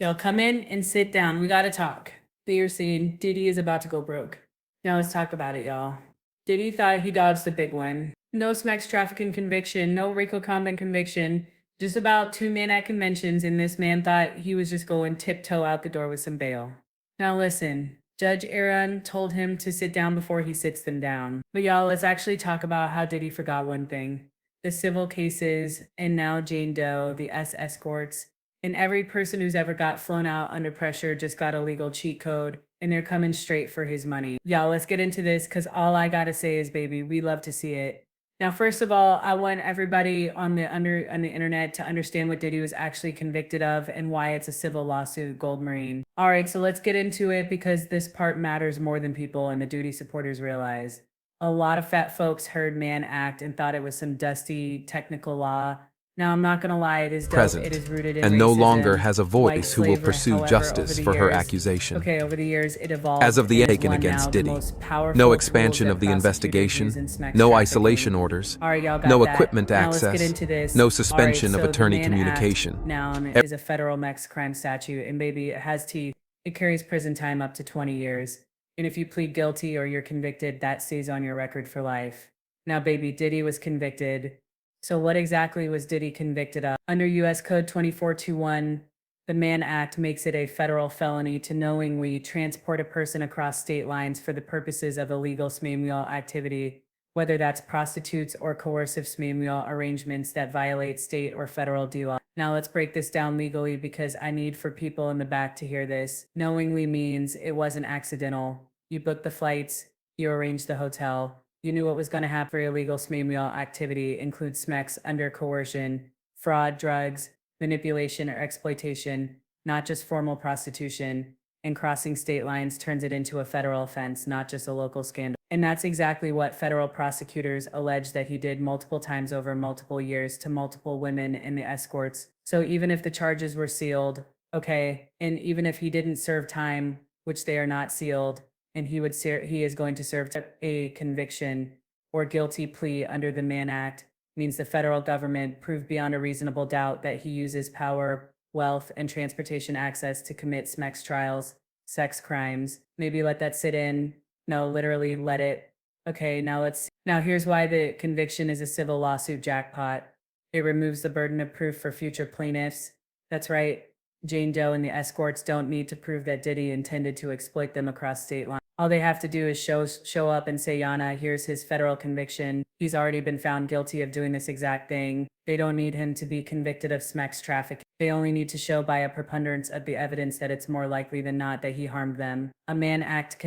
Y'all come in and sit down. We gotta talk. You're saying Diddy is about to go broke. Now let's talk about it, y'all. Diddy thought he dodged the big one. No sex trafficking conviction, no Rico Condon conviction, just about 2 men at conventions, and this man thought he was just going tiptoe out the door with some bail. Now listen, Judge Aaron told him to sit down before he sits them down. But y'all, let's actually talk about how Diddy forgot one thing. The civil cases, and now Jane Doe, the escorts, and every person who's ever got flown out under pressure just got a legal cheat code, and they're coming straight for his money. Y'all, let's get into this because all I gotta say is, baby, we love to see it. Now, first of all, I want everybody on the internet to understand what Diddy was actually convicted of and why it's a civil lawsuit, Gold Marine. All right, so let's get into it because this part matters more than people and the duty supporters realize. A lot of fat folks heard Mann Act and thought it was some dusty technical law. Now, I'm not gonna lie, it is dope. It Present, is rooted in and no longer racism, has a white voice who will slavery. pursue However, justice over the for her years, accusation. over the years, it evolved. As of the and is taken one now against of the Diddy, most powerful no tools expansion that of the prosecutors use in investigation, sex no trafficking. isolation orders, All right, y'all got no that. equipment Now let's get access, into this. no All right, suspension of so the attorney Mann Act communication. noun is a federal mex crime statute, and baby, it has teeth. It carries prison time up to 20 years. And if you plead guilty or you're convicted, that stays on your record for life. Now, baby, Diddy was convicted. So what exactly was Diddy convicted of? Under U.S. Code 2421, the Mann Act makes it a federal felony to knowingly transport a person across state lines for the purposes of illegal smamule activity, whether that's prostitutes or coercive smamule arrangements that violate state or federal law. Now let's break this down legally because I need for people in the back to hear this. Knowingly means it wasn't accidental. You booked the flights, you arranged the hotel, you knew what was going to happen. For illegal smamule activity includes smex under coercion, fraud, drugs, manipulation, or exploitation, not just formal prostitution, and crossing state lines turns it into a federal offense, not just a local scandal. And that's exactly what federal prosecutors allege that he did multiple times over multiple years to multiple women in the escorts. So even if the charges were sealed, okay, and even if he didn't serve time, which they are not sealed, and he is going to serve a conviction or guilty plea under the Mann Act, means the federal government proved beyond a reasonable doubt that he uses power, wealth, and transportation access to commit smex trials, sex crimes. Maybe let that sit in. No, literally let it. Okay, now here's why the conviction is a civil lawsuit jackpot. It removes the burden of proof for future plaintiffs. That's right. Jane Doe and the escorts don't need to prove that Diddy intended to exploit them across state lines. All they have to do is show up and say, Yana, here's his federal conviction. He's already been found guilty of doing this exact thing. They don't need him to be convicted of smex trafficking. They only need to show by a preponderance of the evidence that it's more likely than not that he harmed them. A Mann Act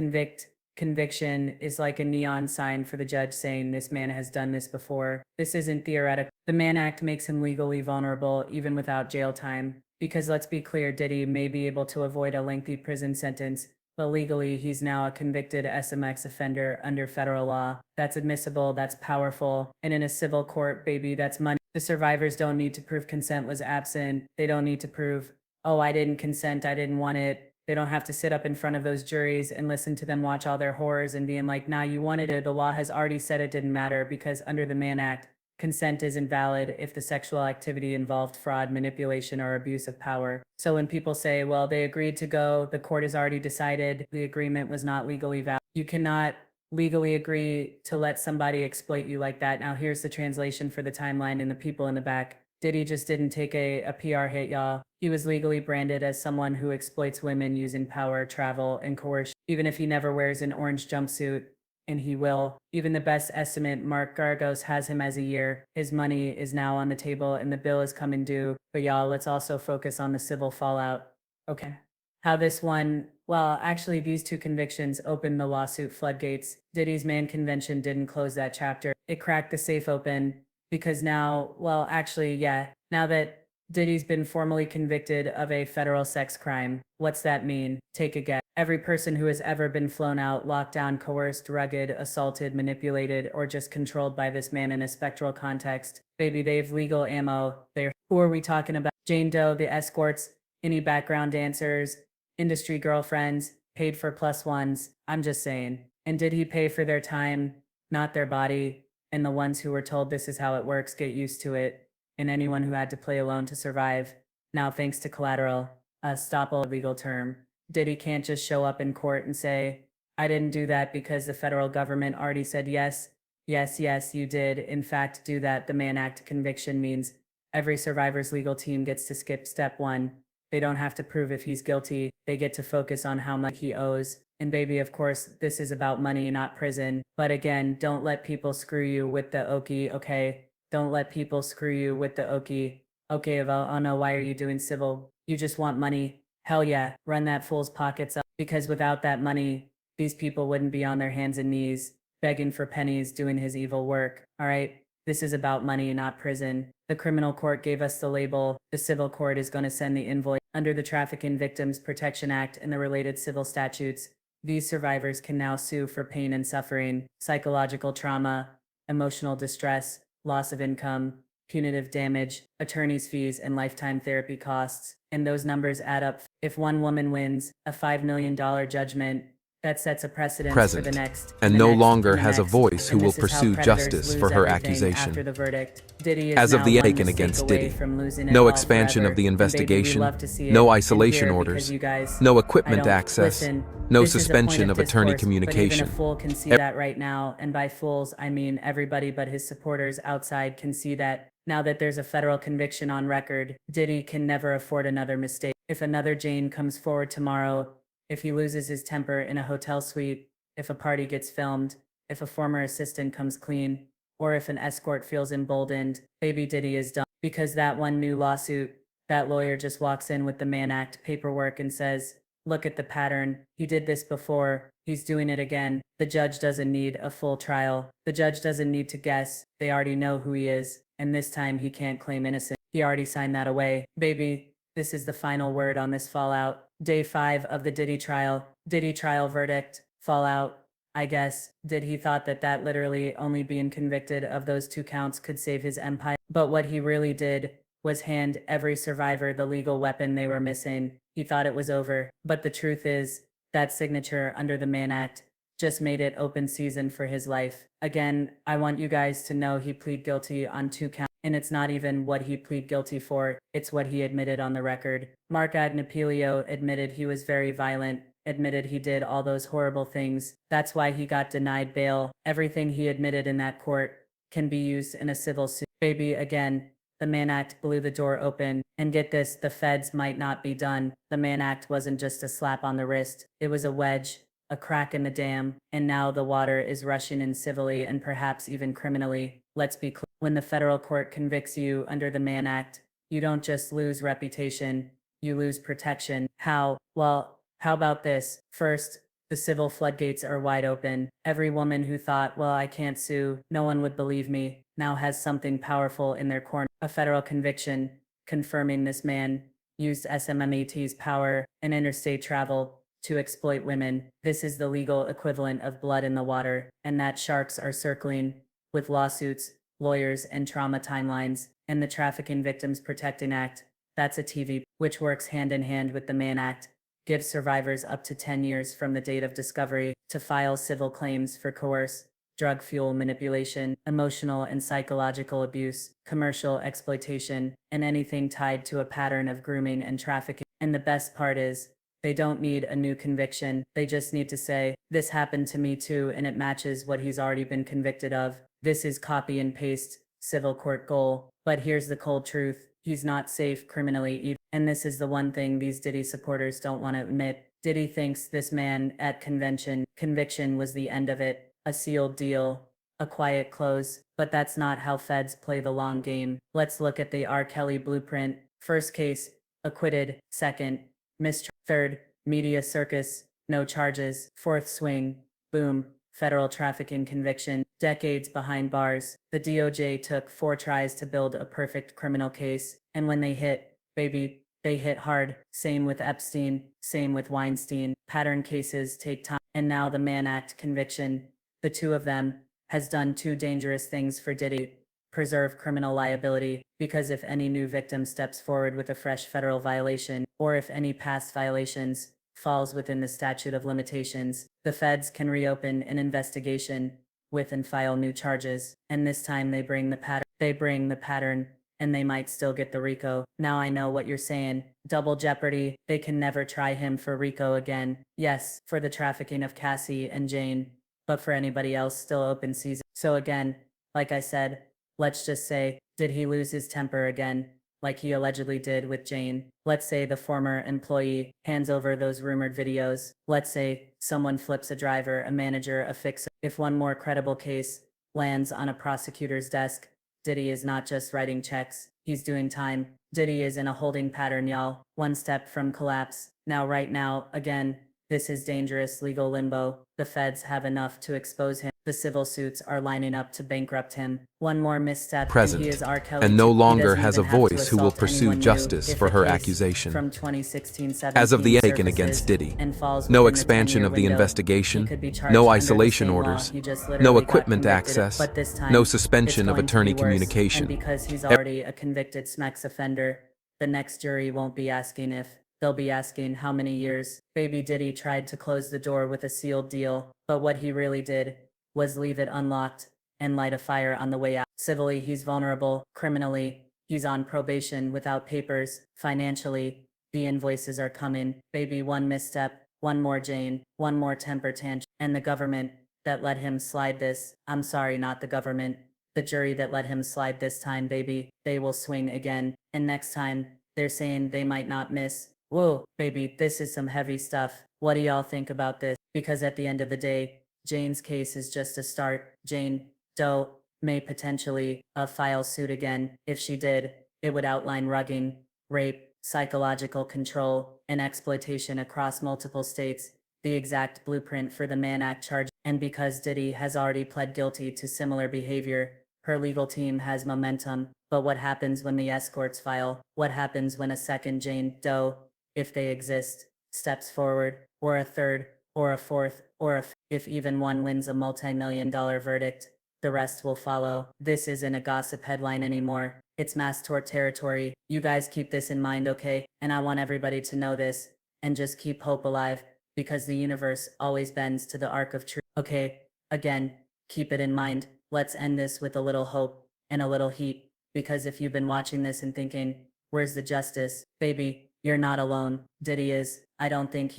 conviction is like a neon sign for the judge saying this man has done this before. This isn't theoretical. The Mann Act makes him legally vulnerable even without jail time. Because let's be clear, Diddy may be able to avoid a lengthy prison sentence, but legally he's now a convicted SMX offender under federal law. That's admissible, that's powerful, and in a civil court, baby, that's money. The survivors don't need to prove consent was absent. They don't need to prove, oh, I didn't consent, I didn't want it. They don't have to sit up in front of those juries and listen to them watch all their horrors and being like, nah, you wanted it. The law has already said it didn't matter because under the Mann Act, consent is invalid if the sexual activity involved fraud, manipulation, or abuse of power. So when people say, well, they agreed to go, the court has already decided the agreement was not legally valid. You cannot legally agree to let somebody exploit you like that. Now here's the translation for the timeline and the people in the back. Diddy just didn't take a PR hit, y'all. He was legally branded as someone who exploits women using power, travel, and coercion. Even if he never wears an orange jumpsuit, and he will. Even the best estimate, Mark Gargos, has him as a year. His money is now on the table and the bill is coming due. But y'all, let's also focus on the civil fallout. Okay. How this one, well, actually, these two convictions opened the lawsuit floodgates. Diddy's Mann convention didn't close that chapter. It cracked the safe open because now, well, actually, yeah, now that Diddy's been formally convicted of a federal sex crime. What's that mean? Take a guess. Every person who has ever been flown out, locked down, coerced, rugged, assaulted, manipulated, or just controlled by this man in a spectral context. Baby, they've legal ammo. Who are we talking about? Jane Doe, the escorts, any background dancers, industry girlfriends, paid for plus ones. I'm just saying. And did he pay for their time, not their body? And the ones who were told this is how it works, get used to it. And anyone who had to play alone to survive. Now, thanks to collateral. Estoppel, a legal term. Diddy can't just show up in court and say, I didn't do that because the federal government already said yes. Yes, yes, you did, in fact, do that. The Mann Act conviction means every survivor's legal team gets to skip step one. They don't have to prove if he's guilty. They get to focus on how much he owes. And baby, of course, this is about money, not prison. But again, don't let people screw you with the okie, okay? Don't let people screw you with the okie. Okay, well, oh no, why are you doing civil? You just want money. Hell yeah, run that fool's pockets up. Because without that money, these people wouldn't be on their hands and knees, begging for pennies, doing his evil work. All right? This is about money, not prison. The criminal court gave us the label. The civil court is going to send the invoice. Under the Trafficking Victims Protection Act and the related civil statutes, these survivors can now sue for pain and suffering, psychological trauma, emotional distress, loss of income, punitive damage, attorney's fees, and lifetime therapy costs. And those numbers add up. If one woman wins a $5 million judgment, that sets a precedent for the next, and no longer has a voice who will pursue justice for her accusation. After the verdict, Diddy is As of now the one taken mistake against away Diddy, from losing it no all expansion forever. of the And baby, we investigation, love to see it no and isolation hear it orders, because you guys, no I equipment don't access, listen. no This is a suspension point of attorney discourse, communication. But even a fool can see that right now, and by fools, I mean everybody but his supporters outside can see that. Now that there's a federal conviction on record, Diddy can never afford another mistake. If another Jane comes forward tomorrow, if he loses his temper in a hotel suite, if a party gets filmed, if a former assistant comes clean, or if an escort feels emboldened, baby Diddy is done. Because that one new lawsuit, that lawyer just walks in with the Mann Act paperwork and says, look at the pattern. He did this before. He's doing it again. The judge doesn't need a full trial. The judge doesn't need to guess. They already know who he is. And this time he can't claim innocence. He already signed that away. Baby, this is the final word on this fallout. Day 5 of the Diddy trial. Diddy trial verdict. Fallout. I guess. Did he thought that literally only being convicted of those 2 counts could save his empire? But what he really did was hand every survivor the legal weapon they were missing. He thought it was over. But the truth is, that signature under the Mann Act just made it open season for his life. Again, I want you guys to know he pleaded guilty on 2 counts. And it's not even what he pleaded guilty for, it's what he admitted on the record. Mark Agnapilio admitted he was very violent, admitted he did all those horrible things. That's why he got denied bail. Everything he admitted in that court can be used in a civil suit. Baby, again, the Mann Act blew the door open. And get this, the feds might not be done. The Mann Act wasn't just a slap on the wrist. It was a wedge, a crack in the dam. And now the water is rushing in civilly and perhaps even criminally. Let's be clear. When the federal court convicts you under the Mann Act, you don't just lose reputation, you lose protection. How? Well, how about this? First, the civil floodgates are wide open. Every woman who thought, well, I can't sue, no one would believe me, now has something powerful in their corner. A federal conviction confirming this man used SMMAT's power and interstate travel to exploit women. This is the legal equivalent of blood in the water, and that sharks are circling with lawsuits, lawyers, and trauma timelines. And the Trafficking Victims Protecting Act, that's a TV, which works hand in hand with the Mann Act, gives survivors up to 10 years from the date of discovery to file civil claims for coerce, drug fuel manipulation, emotional and psychological abuse, commercial exploitation, and anything tied to a pattern of grooming and trafficking. And the best part is, they don't need a new conviction. They just need to say, this happened to me too, and it matches what he's already been convicted of. This is copy and paste civil court goal. But here's the cold truth. He's not safe criminally either. And this is the one thing these Diddy supporters don't want to admit. Diddy thinks this man at conviction was the end of it. A sealed deal. A quiet close. But that's not how feds play the long game. Let's look at the R. Kelly blueprint. First case, acquitted. Second, mistrial. Third, media circus. No charges. Fourth swing. Boom. Federal trafficking conviction, decades behind bars. The DOJ took 4 tries to build a perfect criminal case, and when they hit, baby, they hit hard. Same with Epstein, same with Weinstein. Pattern cases take time, and now the Mann Act conviction. The 2 of them has done 2 dangerous things for Diddy. Preserve criminal liability, because if any new victim steps forward with a fresh federal violation, or if any past violations falls within the statute of limitations, the feds can reopen an investigation with and file new charges. And this time they bring the pattern and they might still get the RICO. Now I know what you're saying. Double jeopardy. They can never try him for RICO again. Yes, for the trafficking of Cassie and Jane, but for anybody else still open season. So again, like I said, let's just say, did he lose his temper again, like he allegedly did with Jane? Let's say the former employee hands over those rumored videos. Let's say someone flips a driver, a manager, a fixer. If one more credible case lands on a prosecutor's desk, Diddy is not just writing checks, he's doing time. Diddy is in a holding pattern, y'all. One step from collapse. Now, right now, again, this is dangerous legal limbo. The feds have enough to expose him. The civil suits are lining up to bankrupt him. One more misstep and he is R. Kelly and no too. He longer doesn't has a even have to voice who will assault pursue anyone new. justice If for the her case accusation. from 2016-17 As of the taken surfaces against Diddy, and falls no within the expansion 10-year of the window, he investigation, could be charged no under the isolation same law. orders, He just no literally got equipment convicted of- access, but this time, no it's suspension of going to attorney be worse. communication. And because he's already a convicted SMEX offender, the next jury won't be asking if, they'll be asking how many years. Baby Diddy tried to close the door with a sealed deal, but what he really did was leave it unlocked and light a fire on the way out. Civilly, he's vulnerable. Criminally, he's on probation without papers. Financially, the invoices are coming. Baby, one misstep, one more Jane, one more temper tantrum. And the government that let him slide this, I'm sorry, not the government, the jury that let him slide this time, baby, they will swing again. And next time, they're saying they might not miss. Whoa, baby, this is some heavy stuff. What do y'all think about this? Because at the end of the day, Jane's case is just a start. Jane Doe may potentially file suit again. If she did, it would outline rugging, rape, psychological control, and exploitation across multiple states, the exact blueprint for the Mann Act charge. And because Diddy has already pled guilty to similar behavior, her legal team has momentum. But what happens when the escorts file? What happens when a second Jane Doe, if they exist, steps forward, or a third, or a fourth, or if even one wins a multi-million-dollar verdict? The rest will follow. This isn't a gossip headline anymore. It's mass tort territory. You guys keep this in mind, okay? And I want everybody to know this, and just keep hope alive, because the universe always bends to the arc of truth. Okay, again, keep it in mind. Let's end this with a little hope and a little heat, because if you've been watching this and thinking, where's the justice? Baby, you're not alone. Diddy is. I don't think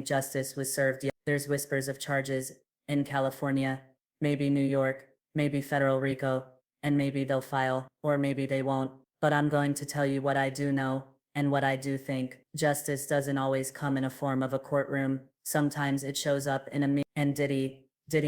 justice was served yet. There's whispers of charges in California, maybe New York, maybe federal RICO, and maybe they'll file, or maybe they won't. But I'm going to tell you what I do know, and what I do think. Justice doesn't always come in a form of a courtroom. Sometimes it shows up in a and Diddy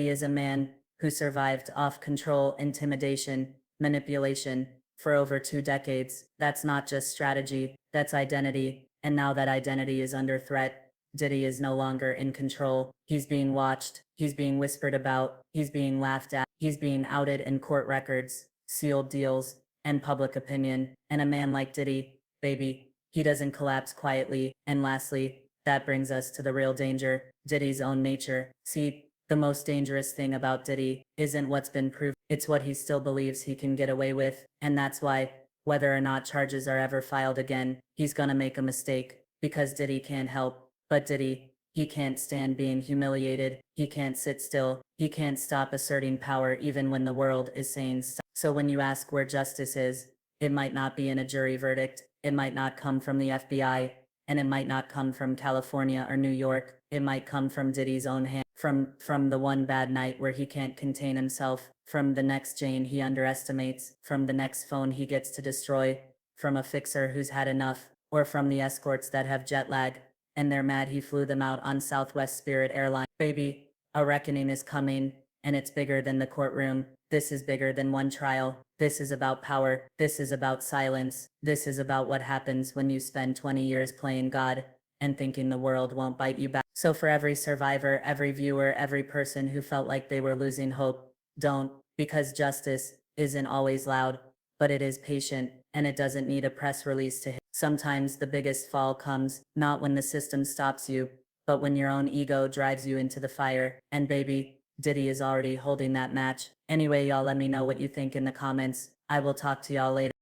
is a man who survived off-control intimidation, manipulation, for over 2 decades. That's not just strategy, that's identity. And now that identity is under threat, Diddy is no longer in control. He's being watched, he's being whispered about, he's being laughed at, he's being outed in court records, sealed deals, and public opinion. And a man like Diddy, baby, he doesn't collapse quietly. And lastly, that brings us to the real danger, Diddy's own nature. See, the most dangerous thing about Diddy isn't what's been proved, it's what he still believes he can get away with. And that's why, whether or not charges are ever filed again, he's gonna make a mistake. Because Diddy can't help but Diddy. He can't stand being humiliated, he can't sit still, he can't stop asserting power even when the world is saying stop. So when you ask where justice is, it might not be in a jury verdict, it might not come from the FBI, and it might not come from California or New York. It might come from Diddy's own hand, from the one bad night where he can't contain himself, from the next Jane he underestimates, from the next phone he gets to destroy, from a fixer who's had enough, or from the escorts that have jet lag, and they're mad he flew them out on Southwest Spirit Airlines. Baby, a reckoning is coming, and it's bigger than the courtroom. This is bigger than one trial. This is about power. This is about silence. This is about what happens when you spend 20 years playing God and thinking the world won't bite you back. So for every survivor, every viewer, every person who felt like they were losing hope, don't, because justice isn't always loud, but it is patient, and it doesn't need a press release to hit. Sometimes the biggest fall comes not when the system stops you, but when your own ego drives you into the fire. And baby, Diddy is already holding that match. Anyway, y'all, let me know what you think in the comments. I will talk to y'all later.